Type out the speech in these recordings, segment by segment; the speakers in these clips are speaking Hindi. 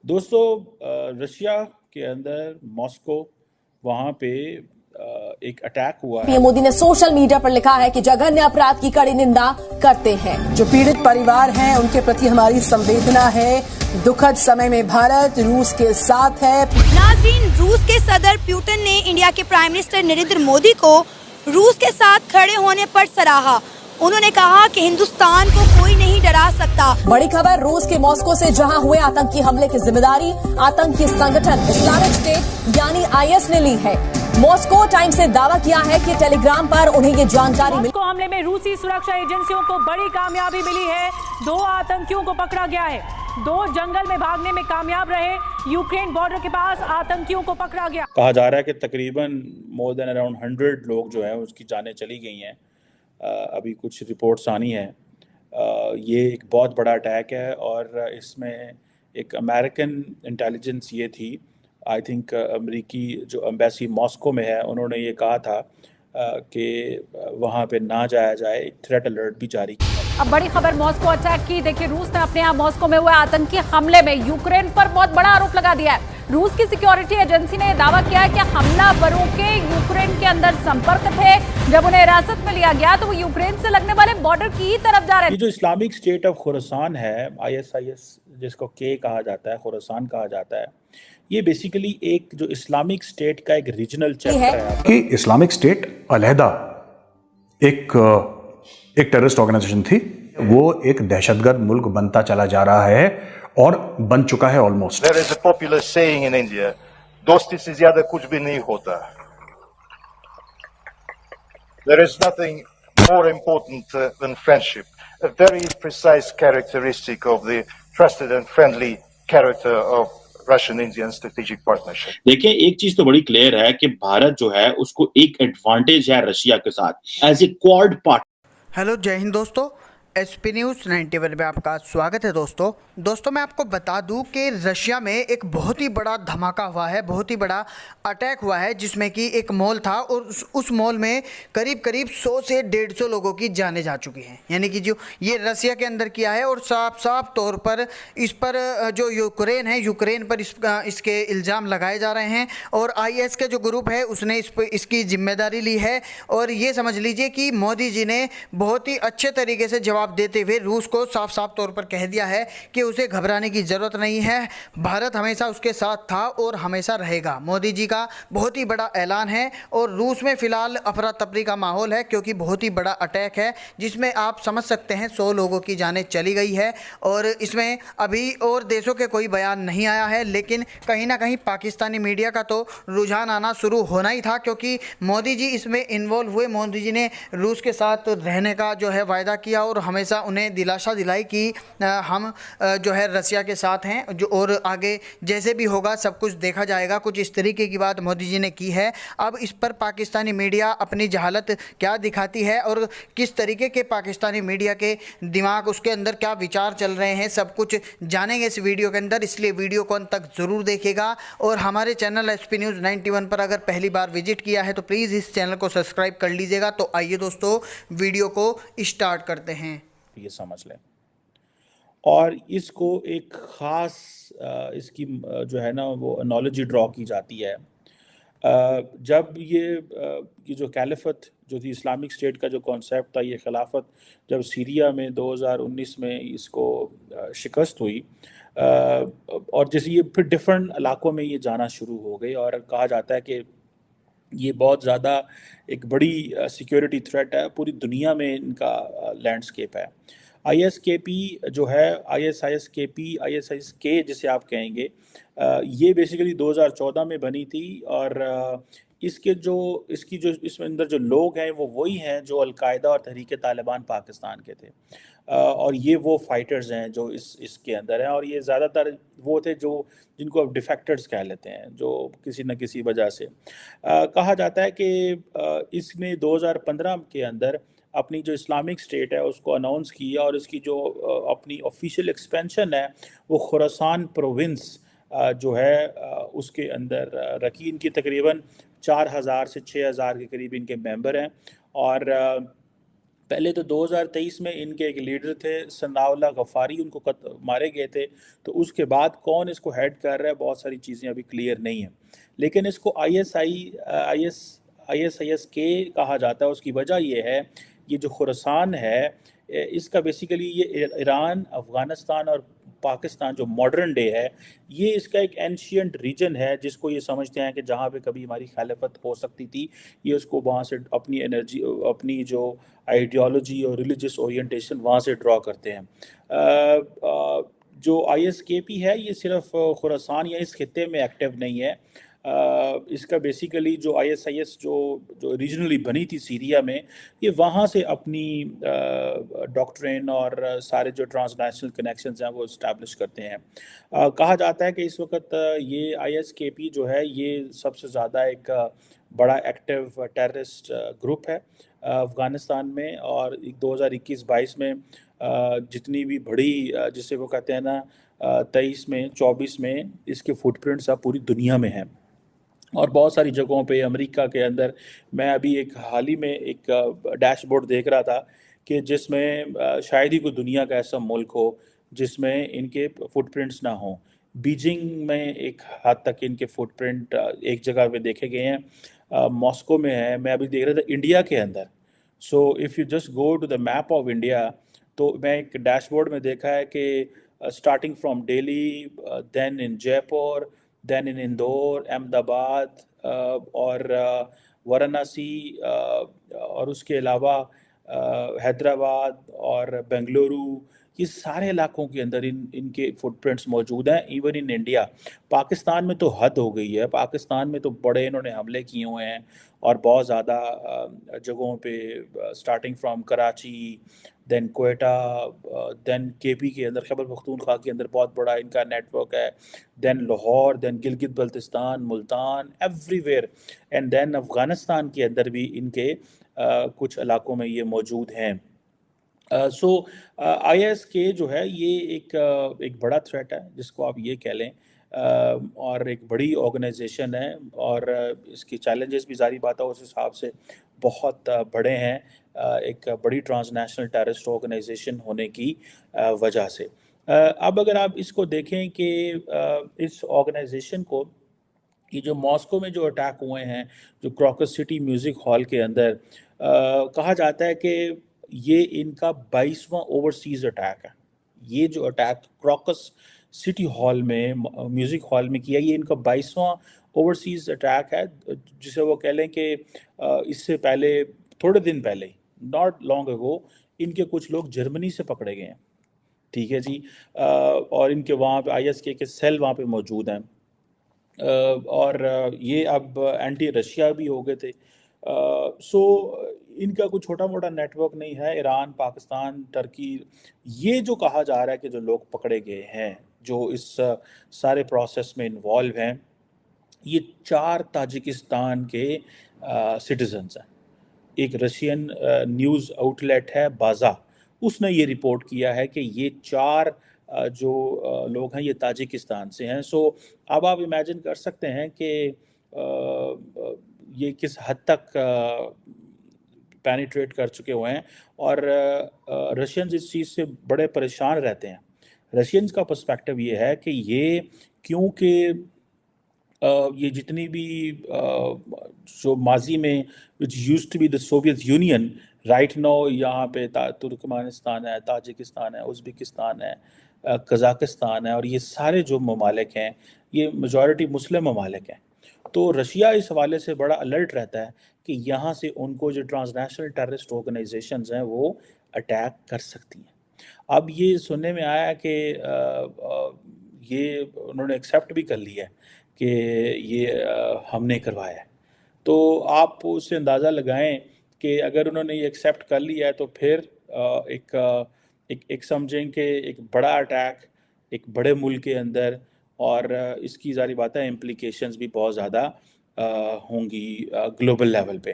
दोस्तों, रशिया के अंदर मॉस्को वहाँ पे एक अटैक हुआ है। पीएम मोदी ने सोशल मीडिया पर लिखा है कि जघन्य अपराध की कड़ी निंदा करते हैं। जो पीड़ित परिवार हैं उनके प्रति हमारी संवेदना है। दुखद समय में भारत रूस के साथ है। नाज़रीन, रूस के सदर पुतिन ने इंडिया के प्राइम मिनिस्टर नरेंद्र मोदी को रूस के साथ खड़े होने पर सराहा। उन्होंने कहा कि हिंदुस्तान को कोई नहीं डरा सकता। बड़ी खबर रूस के मॉस्को से, जहां हुए आतंकी हमले की जिम्मेदारी आतंकी संगठन इस्लामिक स्टेट यानी आईएस ने ली है। मॉस्को टाइम्स ने दावा किया है कि टेलीग्राम पर उन्हें ये जानकारी मिली। मॉस्को हमले में रूसी सुरक्षा एजेंसियों को बड़ी कामयाबी मिली है। 2 आतंकियों को पकड़ा गया है। 2 जंगल में भागने में कामयाब रहे। यूक्रेन बॉर्डर के पास आतंकियों को पकड़ा गया। कहा जा रहा है कि तकरीबन मोर देन अराउंड 100 लोग जो हैं उसकी जानें चली गई हैं। अभी कुछ रिपोर्ट्स आनी है। ये एक बहुत बड़ा अटैक है और इसमें एक अमेरिकन इंटेलिजेंस ये थी, आई थिंक अमेरिकी जो एम्बेसी मॉस्को में है, उन्होंने ये कहा था कि वहाँ पे ना जाया जाए। एक थ्रेट अलर्ट भी जारी किया। अब बड़ी खबर मॉस्को अटैक की। देखिए, रूस ने अपने यहाँ मॉस्को में हुए आतंकी हमले में यूक्रेन पर बहुत बड़ा आरोप लगा दिया है। रूस की सिक्योरिटी एजेंसी ने दावा किया है कि हमलावरों के यूक्रेन के अंदर संपर्क थे। जब उन्हें हिरासत में लिया गया तो वो यूक्रेन से लगने वाले बॉर्डर की ही तरफ जा रहे थे। ये जो इस्लामिक स्टेट ऑफ खुरासान है, ISIS जिसको के कहा जाता है, खुरासान कहा जाता है, ये बेसिकली एक जो इस्लामिक स्टेट का एक रीजनल चैप्टर है। कि इस्लामिक स्टेट अलहदा एक टेररिस्ट ऑर्गेनाइजेशन थी। वो एक दहशतगर्द मुल्क बनता चला जा रहा है और बन चुका है almost. There is a popular saying in India, दोस्ती से ज्यादा कुछ भी नहीं होता। There is nothing more important than friendship, a very precise characteristic of the trusted and friendly character of Russian-Indian strategic partnership. देखिए, एक चीज तो बड़ी क्लियर है कि भारत जो है उसको एक एडवांटेज है रशिया के साथ as a Quad partner. Hello, जय हिंद दोस्तों। SP न्यूज़ 91 में आपका स्वागत है। दोस्तों मैं आपको बता दूं कि रशिया में एक बहुत ही बड़ा धमाका हुआ है, बहुत ही बड़ा अटैक हुआ है, जिसमें कि एक मॉल था और उस मॉल में करीब 100 से 150 लोगों की जानें जा चुकी हैं। यानी कि जो ये रशिया के अंदर किया है और साफ तौर पर इस पर जो यूक्रेन पर इसके इल्ज़ाम लगाए जा रहे हैं और IS का जो ग्रुप है उसने इसकी जिम्मेदारी ली है। और ये समझ लीजिए कि मोदी जी ने बहुत ही अच्छे तरीके से जवाब देते हुए रूस को साफ तौर पर कह दिया है कि उसे घबराने की ज़रूरत नहीं है। भारत हमेशा उसके साथ था और हमेशा रहेगा। मोदी जी का बहुत ही बड़ा ऐलान है और रूस में फ़िलहाल अफरा तफरी का माहौल है, क्योंकि बहुत ही बड़ा अटैक है जिसमें आप समझ सकते हैं 100 लोगों की जानें चली गई है। और इसमें अभी और देशों के कोई बयान नहीं आया है, लेकिन कहीं ना कहीं पाकिस्तानी मीडिया का तो रुझान आना शुरू होना ही था, क्योंकि मोदी जी इसमें इन्वॉल्व हुए। मोदी जी ने रूस के साथ रहने का जो है वायदा किया और हमेशा उन्हें दिलासा दिलाई कि हम जो है रशिया के साथ हैं, जो और आगे जैसे भी होगा सब कुछ देखा जाएगा। कुछ इस तरीके की बात मोदी जी ने की है। अब इस पर पाकिस्तानी मीडिया अपनी जहालत क्या दिखाती है और किस तरीके के पाकिस्तानी मीडिया के दिमाग, उसके अंदर क्या विचार चल रहे हैं, सब कुछ जानेंगे इस वीडियो के अंदर। इसलिए वीडियो को अंत तक ज़रूर देखिएगा और हमारे चैनल SP न्यूज़ 91 पर अगर पहली बार विजिट किया है तो प्लीज़ इस चैनल को सब्सक्राइब कर लीजिएगा। तो आइए दोस्तों, वीडियो को स्टार्ट करते हैं। ये समझ लें और इसको एक ख़ास इसकी जो है ना वो एनोलॉजी ड्रॉ की जाती है। जब ये जो कैलिफत जो थी, इस्लामिक स्टेट का जो कॉन्सेप्ट था, ये खिलाफत जब सीरिया में 2019 में इसको शिकस्त हुई और जैसे ये फिर डिफरेंट इलाकों में ये जाना शुरू हो गई और कहा जाता है कि ये बहुत ज़्यादा एक बड़ी सिक्योरिटी थ्रेट है। पूरी दुनिया में इनका लैंडस्केप है। ISKP जो है, ISISK जिसे आप कहेंगे, ये बेसिकली 2014 में बनी थी और इसके जो इसमें अंदर जो लोग हैं वो वही हैं जो अलकायदा और तहरीक तालिबान पाकिस्तान के थे। और ये वो फाइटर्स हैं जो इसके अंदर हैं और ये ज़्यादातर वो थे जो जिनको अब डिफेक्टर्स कह लेते हैं, जो किसी न किसी वजह से कहा जाता है कि इसने 2015 के अंदर अपनी जो इस्लामिक स्टेट है उसको अनाउंस किया और इसकी जो अपनी ऑफिशियल एक्सपेंशन है वो खुरासान प्रोविंस जो है उसके अंदर रखी। इनकी तकरीबन 4000 से 6000 के करीब इनके मेंबर हैं और पहले तो 2023 में इनके एक लीडर थे सनाउल्लाह गफ़ारी, उनको मारे गए थे। तो उसके बाद कौन इसको हेड कर रहा है, बहुत सारी चीज़ें अभी क्लियर नहीं हैं। लेकिन इसको ISIS के कहा जाता है। उसकी वजह ये है, ये जो खुरासान है, इसका बेसिकली ये ईरान, अफ़गानिस्तान और पाकिस्तान जो मॉडर्न डे है, ये इसका एक एंशियंट रीजन है, जिसको ये समझते हैं कि जहाँ पे कभी हमारी खिलाफत हो सकती थी, ये उसको वहाँ से अपनी एनर्जी, अपनी जो आइडियोलॉजी और रिलीजियस ओरिएंटेशन वहाँ से ड्रॉ करते हैं। जो ISKP है, ये सिर्फ खुरासान या इस खित्ते में एक्टिव नहीं है। इसका बेसिकली जो ISIS जो रीजनली बनी थी सीरिया में, ये वहाँ से अपनी डॉक्ट्रिन और सारे जो ट्रांसनेशनल कनेक्शंस हैं वो इस्टेब्लिश करते हैं। कहा जाता है कि इस वक्त ये ISKP जो है, ये सबसे ज़्यादा एक बड़ा एक्टिव टेररिस्ट ग्रुप है अफ़गानिस्तान में। और 2021-22 में जितनी भी बड़ी जिसे वो कहते हैं ना 23 में 24 में इसके फुटप्रिंट्स अब पूरी दुनिया में हैं और बहुत सारी जगहों पे अमेरिका के अंदर। मैं अभी एक हाल ही में एक डैशबोर्ड देख रहा था कि जिसमें शायद ही कोई दुनिया का ऐसा मुल्क हो जिसमें इनके फुटप्रिंट्स ना हो। बीजिंग में एक हद तक इनके फुटप्रिंट एक जगह पे देखे गए हैं, मॉस्को में है। मैं अभी देख रहा था इंडिया के अंदर। So if you just go to the map of India, तो मैं एक डैशबोर्ड में देखा है कि starting from Delhi, then in Jaipur, then in Indore, Ahmedabad और वाराणसी, और उसके अलावा हैदराबाद और बेंगलुरु, ये सारे इलाकों के अंदर इनके फुटप्रिंट्स मौजूद हैं। इवन इन इंडिया, पाकिस्तान में तो हद हो गई है। पाकिस्तान में तो बड़े इन्होंने हमले किए हुए हैं और बहुत ज़्यादा जगहों पे, starting from Karachi, then Quetta, then KP के अंदर, खैबर पख्तूनख्वा के अंदर बहुत बड़ा इनका नेटवर्क है, then Lahore, then Gilgit Baltistan, Multan, everywhere, and then Afghanistan के अंदर भी इनके कुछ इलाकों में ये मौजूद हैं। सो ISK जो है, ये एक बड़ा थ्रेट है जिसको आप ये कह लें, और एक बड़ी ऑर्गेनाइजेशन है और इसकी चैलेंजेस भी ज़ाहिर बात है उस हिसाब से बहुत बड़े हैं, एक बड़ी ट्रांसनेशनल टेररिस्ट ऑर्गेनाइजेशन होने की वजह से। अब अगर आप इसको देखें कि इस ऑर्गेनाइजेशन को, ये जो मॉस्को में जो अटैक हुए हैं, जो क्रॉकस सिटी म्यूज़िक हॉल के अंदर, कहा जाता है कि ये इनका 22वां ओवरसीज़ अटैक है। ये जो अटैक क्रॉकस सिटी हॉल में, म्यूज़िक हॉल में किया, ये इनका 22वां ओवरसीज़ अटैक है, जिसे वो कह लें कि इससे पहले, थोड़े दिन पहले, नॉट लॉन्ग अगो, इनके कुछ लोग जर्मनी से पकड़े गए हैं। ठीक है जी। और इनके वहाँ पे ISK के सेल वहाँ पे मौजूद हैं, और ये अब एंटी रशिया भी हो गए थे। सो इनका कोई छोटा मोटा नेटवर्क नहीं है। ईरान, पाकिस्तान, टर्की, ये जो कहा जा रहा है कि जो लोग पकड़े गए हैं, जो इस सारे प्रोसेस में इन्वॉल्व हैं, ये 4 ताजिकिस्तान के सिटीजन्स हैं। एक रशियन न्यूज़ आउटलेट है बाज़ा, उसने ये रिपोर्ट किया है कि ये 4 जो लोग हैं, ये ताजिकिस्तान से हैं। सो अब आप इमेजिन कर सकते हैं कि ये किस हद तक पेनिट्रेट कर चुके हुए हैं। और रशियंस इस चीज़ से बड़े परेशान रहते हैं। रशियंस का पर्सपेक्टिव ये है कि ये, क्योंकि ये जितनी भी जो माजी में which used to be the Soviet Union, right now यहाँ पे तुर्कमेनिस्तान है, ताजिकिस्तान है, उज़्बेकिस्तान है, कज़ाकिस्तान है, और ये सारे जो ममालिक हैं, ये मेजॉरिटी मुस्लिम ममालिक हैं। तो रशिया इस हवाले से बड़ा अलर्ट रहता है कि यहाँ से उनको जो ट्रांसनेशनल टेररिस्ट ऑर्गेनाइजेशंस हैं वो अटैक कर सकती हैं। अब ये सुनने में आया कि ये उन्होंने एक्सेप्ट भी कर लिया है कि ये हमने करवाया है। तो आप उससे अंदाज़ा लगाएं कि अगर उन्होंने ये एक्सेप्ट कर लिया है तो फिर एक समझें कि एक बड़ा अटैक एक बड़े मुल्क के अंदर, और इसकी ज़ाहिर बात है इम्प्लीकेशंस भी बहुत ज़्यादा होंगी ग्लोबल लेवल पे।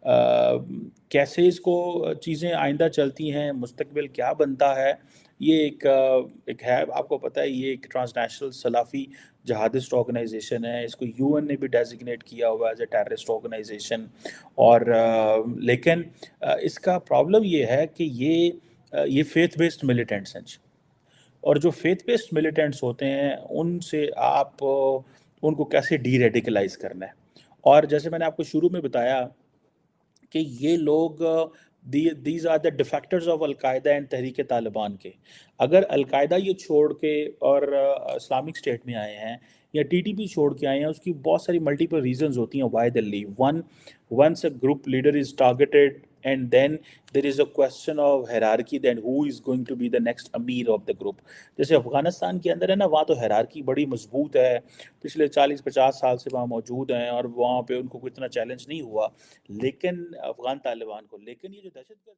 कैसे इसको चीज़ें आइंदा चलती हैं, मुस्तकबिल क्या बनता है, ये एक है, आपको पता है ये एक ट्रांसनेशनल सलाफ़ी जहादिस्ट ऑर्गेनाइजेशन है, इसको यूएन ने भी डेजिग्नेट किया हुआ है एज ए टेररिस्ट ऑर्गेनाइजेशन। और लेकिन इसका प्रॉब्लम ये है कि ये फेथ बेस्ड मिलिटेंट्स हैं जी। और जो फेथ बेस्ड मिलिटेंट्स होते हैं उनसे आप उनको कैसे डी रेडिकलाइज करना है। और जैसे मैंने आपको शुरू में बताया कि ये लोग these are the defectors of Al Qaeda and Tehrik Taliban के। अगर अलकायदा ये छोड़ के और इस्लामिक स्टेट में आए हैं या टीटीपी छोड़ के आए हैं, उसकी बहुत सारी मल्टीपल रीजंस होती हैं why they leave. Once a group leader is targeted and then there is a question of hierarchy, then who is going to be the next अमीर of the group। जैसे अफगानिस्तान के अंदर है ना, वहाँ तो हायरार्की बड़ी मजबूत है, पिछले 40-50 साल से वहाँ मौजूद हैं और वहाँ पे उनको कोई इतना चैलेंज नहीं हुआ, लेकिन अफगान तालिबान को, लेकिन ये जो दहशतगर्द